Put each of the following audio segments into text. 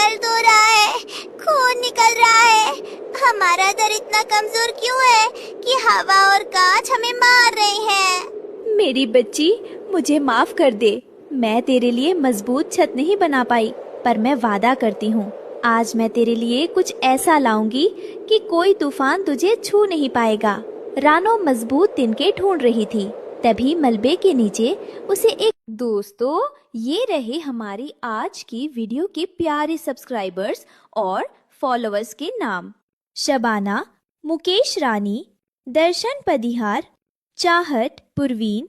दर्द हो रहा है, खून निकल रहा है। हमारा दर इतना कमजोर क्यों है कि हवा और कांच हमें मार रहे हैं? मेरी बच्ची, मुझे माफ कर दे। मैं तेरे लिए मजबूत छत नहीं बना पाई, पर मैं वादा करती हूँ आज मैं तेरे लिए कुछ ऐसा लाऊंगी कि कोई तूफान तुझे छू नहीं पाएगा। रानो मजबूत तिनके ढूंढ रही थी, तभी मलबे के नीचे उसे एक दोस्तों, ये रहे हमारी आज की वीडियो के प्यारे सब्सक्राइबर्स और फॉलोअर्स के नाम। शबाना, मुकेश रानी, दर्शन पदिहार, चाहत, पुरवीन,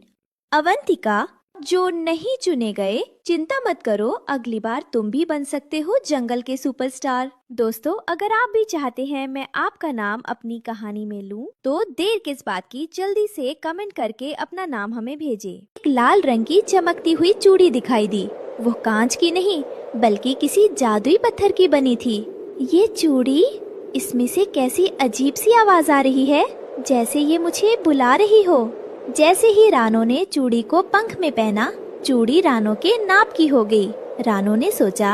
अवंतिका। जो नहीं चुने गए, चिंता मत करो, अगली बार तुम भी बन सकते हो जंगल के सुपरस्टार। दोस्तों, अगर आप भी चाहते हैं मैं आपका नाम अपनी कहानी में लूं, तो देर किस बात की, जल्दी से कमेंट करके अपना नाम हमें भेजें। एक लाल रंग की चमकती हुई चूड़ी दिखाई दी। वो कांच की नहीं, बल्कि किसी जादुई पत्थर की बनी थी। ये चूड़ी, इसमें से कैसी अजीब सी आवाज आ रही है, जैसे ये मुझे बुला रही हो। जैसे ही रानो ने चूड़ी को पंख में पहना, चूड़ी रानो के नाप की हो गई। रानो ने सोचा,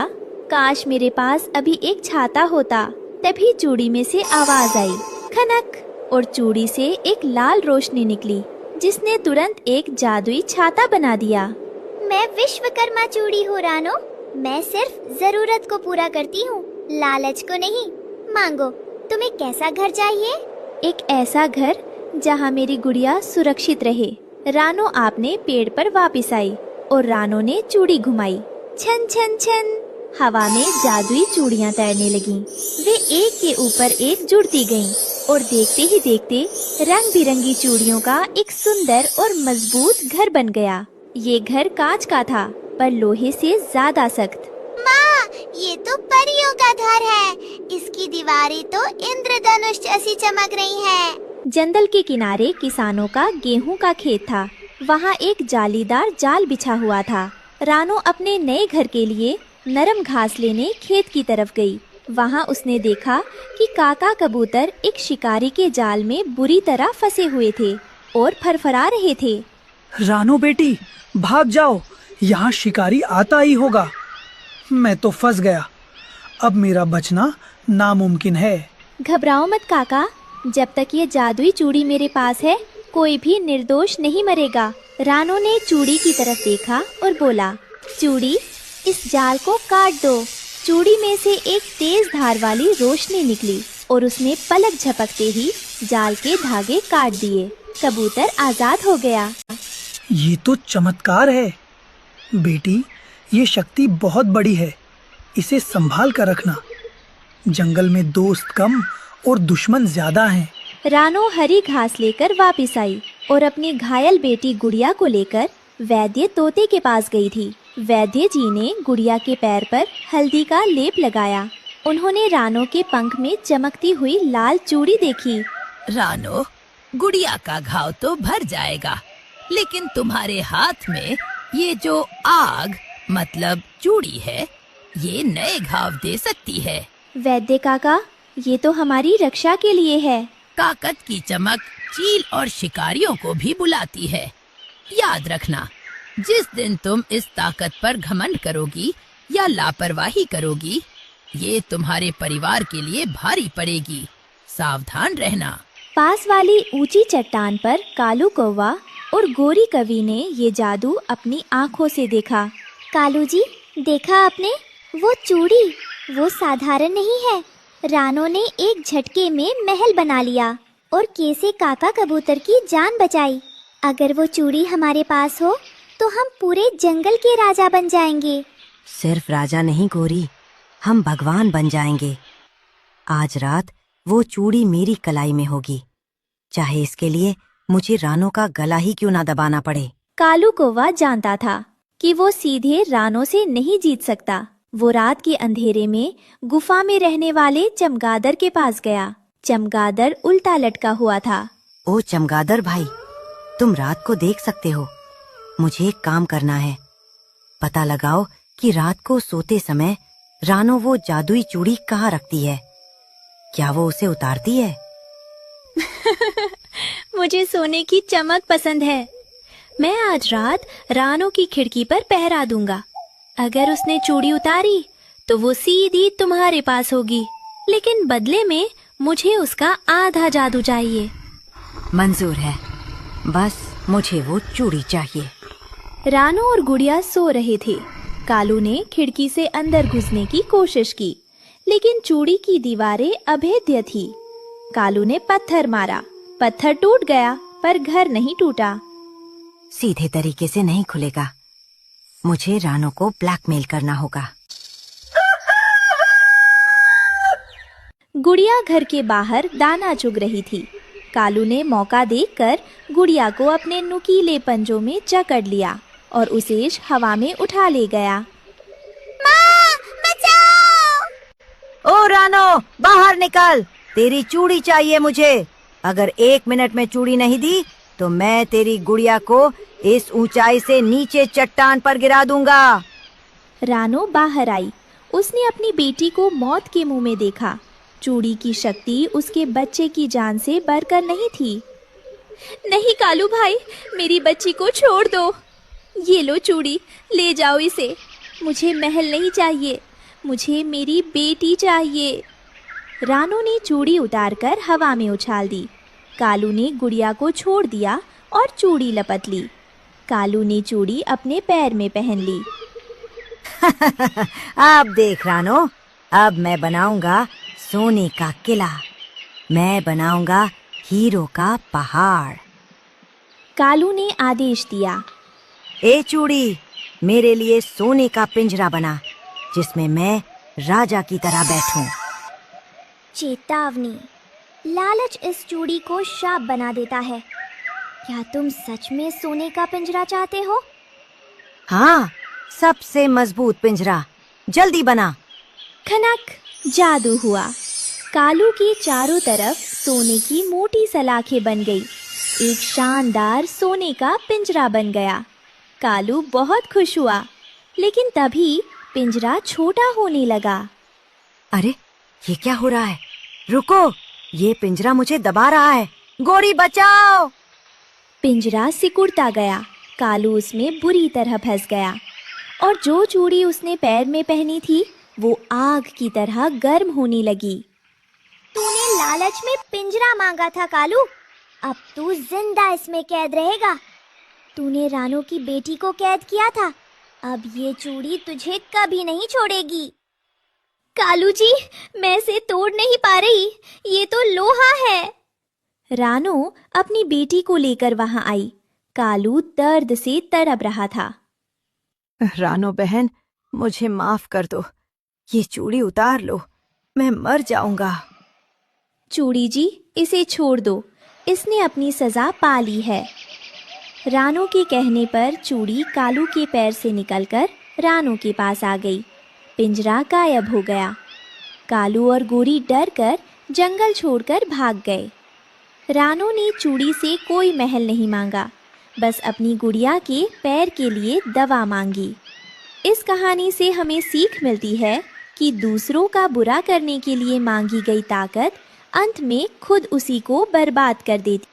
काश मेरे पास अभी एक छाता होता। तभी चूड़ी में से आवाज आई, खनक, और चूड़ी से एक लाल रोशनी निकली, जिसने तुरंत एक जादुई छाता बना दिया। मैं विश्वकर्मा चूड़ी हूँ रानो। मैं सिर्फ जरूरत को पूरा करती हूँ, लालच को नहीं। मांगो, तुम्हें कैसा घर चाहिए? एक ऐसा घर जहाँ मेरी गुड़िया सुरक्षित रहे। रानो आपने पेड़ पर वापस आई और रानो ने चूड़ी घुमाई। छन छन छन, हवा में जादुई चूड़ियाँ तैरने लगीं। वे एक के ऊपर एक जुड़ती गईं और देखते ही देखते रंग बिरंगी चूड़ियों का एक सुंदर और मजबूत घर बन गया। ये घर कांच का था, पर लोहे से ज्यादा सख्त। माँ, ये तो परियों का घर है। इसकी दीवारें तो इंद्रधनुष जैसी चमक रही हैं। जंगल के किनारे किसानों का गेहूं का खेत था। वहाँ एक जालीदार जाल बिछा हुआ था। रानो अपने नए घर के लिए नरम घास लेने खेत की तरफ गई। वहाँ उसने देखा कि काका कबूतर एक शिकारी के जाल में बुरी तरह फंसे हुए थे और फरफरा रहे थे। रानो बेटी, भाग जाओ, यहाँ शिकारी आता ही होगा। मैं तो फंस गया, अब मेरा बचना नामुमकिन है। घबराओ मत काका, जब तक ये जादुई चूड़ी मेरे पास है, कोई भी निर्दोष नहीं मरेगा। रानो ने चूड़ी की तरफ देखा और बोला, चूड़ी, इस जाल को काट दो। चूड़ी में से एक तेज धार वाली रोशनी निकली और उसने पलक झपकते ही जाल के धागे काट दिए। कबूतर आजाद हो गया। ये तो चमत्कार है बेटी, ये शक्ति बहुत बड़ी है, इसे संभाल कर रखना। जंगल में दोस्त कम और दुश्मन ज्यादा हैं। रानो हरी घास लेकर वापस आई और अपनी घायल बेटी गुड़िया को लेकर वैद्य तोते के पास गई थी। वैद्य जी ने गुड़िया के पैर पर हल्दी का लेप लगाया। उन्होंने रानो के पंख में चमकती हुई लाल चूड़ी देखी। रानो, गुड़िया का घाव तो भर जाएगा, लेकिन तुम्हारे हाथ में ये जो आग मतलब चूड़ी है, ये नए घाव दे सकती है। वैद्य काका, ये तो हमारी रक्षा के लिए है। ताकत की चमक चील और शिकारियों को भी बुलाती है। याद रखना, जिस दिन तुम इस ताकत पर घमंड करोगी या लापरवाही करोगी, ये तुम्हारे परिवार के लिए भारी पड़ेगी। सावधान रहना। पास वाली ऊंची चट्टान पर कालू कौवा और गोरी कवि ने ये जादू अपनी आँखों से देखा। कालू जी, देखा आपने? वो चूड़ी, वो साधारण नहीं है। रानो ने एक झटके में महल बना लिया और कैसे काका कबूतर की जान बचाई। अगर वो चूड़ी हमारे पास हो तो हम पूरे जंगल के राजा बन जाएंगे। सिर्फ राजा नहीं गोरी, हम भगवान बन जाएंगे। आज रात वो चूड़ी मेरी कलाई में होगी, चाहे इसके लिए मुझे रानो का गला ही क्यों ना दबाना पड़े। कालू कौवा जानता था कि वो सीधे रानो से नहीं जीत सकता। वो रात के अंधेरे में गुफा में रहने वाले चमगादड़ के पास गया। चमगादड़ उल्टा लटका हुआ था। ओ चमगादड़ भाई, तुम रात को देख सकते हो। मुझे एक काम करना है। पता लगाओ कि रात को सोते समय रानो वो जादुई चूड़ी कहाँ रखती है। क्या वो उसे उतारती है? मुझे सोने की चमक पसंद है। मैं आज रात रानो की खिड़की पर पहरा दूंगा। अगर उसने चूड़ी उतारी तो वो सीधी तुम्हारे पास होगी, लेकिन बदले में मुझे उसका आधा जादू चाहिए। मंजूर है, बस मुझे वो चूड़ी चाहिए। रानू और गुड़िया सो रहे थे। कालू ने खिड़की से अंदर घुसने की कोशिश की, लेकिन चूड़ी की दीवारें अभेद्य थी। कालू ने पत्थर मारा, पत्थर टूट गया पर घर नहीं टूटा। सीधे तरीके से नहीं खुलेगा, मुझे रानो को ब्लैकमेल करना होगा। गुड़िया घर के बाहर दाना चुग रही थी। कालू ने मौका देखकर गुड़िया को अपने नुकीले पंजों में जकड़ लिया और उसे हवा में उठा ले गया। माँ, बचाओ! ओ रानो, बाहर निकल, तेरी चूड़ी चाहिए मुझे। अगर 1 मिनट में चूड़ी नहीं दी तो मैं तेरी गुड़िया को इस ऊंचाई से नीचे चट्टान पर गिरा दूंगा। रानो बाहर आई। उसने अपनी बेटी को मौत के मुंह में देखा। चूड़ी की शक्ति उसके बच्चे की जान से बढ़कर नहीं थी। नहीं कालू भाई, मेरी बच्ची को छोड़ दो। ये लो चूड़ी, ले जाओ इसे। मुझे महल नहीं चाहिए, मुझे मेरी बेटी चाहिए। रानो ने चूड़ी उतारकर हवा में उछाल दी। कालू ने गुड़िया को छोड़ दिया और चूड़ी लपट ली। कालू ने चूड़ी अपने पैर में पहन ली। अब देख रानो, अब मैं बनाऊंगा सोने का किला, मैं बनाऊंगा हीरो का पहाड़। कालू ने आदेश दिया। ए चूड़ी, मेरे लिए सोने का पिंजरा बना, जिसमें मैं राजा की तरह बैठूं। चेतावनी, लालच इस चूड़ी को श्राप बना देता है। क्या तुम सच में सोने का पिंजरा चाहते हो? हाँ, सबसे मजबूत पिंजरा, जल्दी बना। खनक, जादू हुआ। कालू के चारों तरफ सोने की मोटी सलाखें बन गई। एक शानदार सोने का पिंजरा बन गया। कालू बहुत खुश हुआ, लेकिन तभी पिंजरा छोटा होने लगा। अरे, ये क्या हो रहा है? रुको, ये पिंजरा मुझे दबा रहा है। गोरी बचाओ! पिंजरा सिकुड़ता गया। कालू उसमें बुरी तरह फंस गया और जो चूड़ी उसने पैर में पहनी थी वो आग की तरह गर्म होने लगी। तूने लालच में पिंजरा मांगा था कालू, अब तू जिंदा इसमें कैद रहेगा। तूने रानो की बेटी को कैद किया था, अब ये चूड़ी तुझे कभी नहीं छोड़ेगी। कालू जी, मैं इसे तोड़ नहीं पा रही, ये तो लोहा है। रानो अपनी बेटी को लेकर वहां आई। कालू दर्द से तड़प रहा था। रानो बहन, मुझे माफ कर दो, ये चूड़ी उतार लो, मैं मर जाऊंगा। चूड़ी जी, इसे छोड़ दो, इसने अपनी सजा पा ली है। रानो के कहने पर चूड़ी कालू के पैर से निकलकर रानो के पास आ गई। पिंजरा गायब हो गया। कालू और गोरी डरकर जंगल छोड़कर भाग गए। रानो ने चूड़ी से कोई महल नहीं मांगा, बस अपनी गुड़िया के पैर के लिए दवा मांगी। इस कहानी से हमें सीख मिलती है कि दूसरों का बुरा करने के लिए मांगी गई ताकत अंत में खुद उसी को बर्बाद कर देती।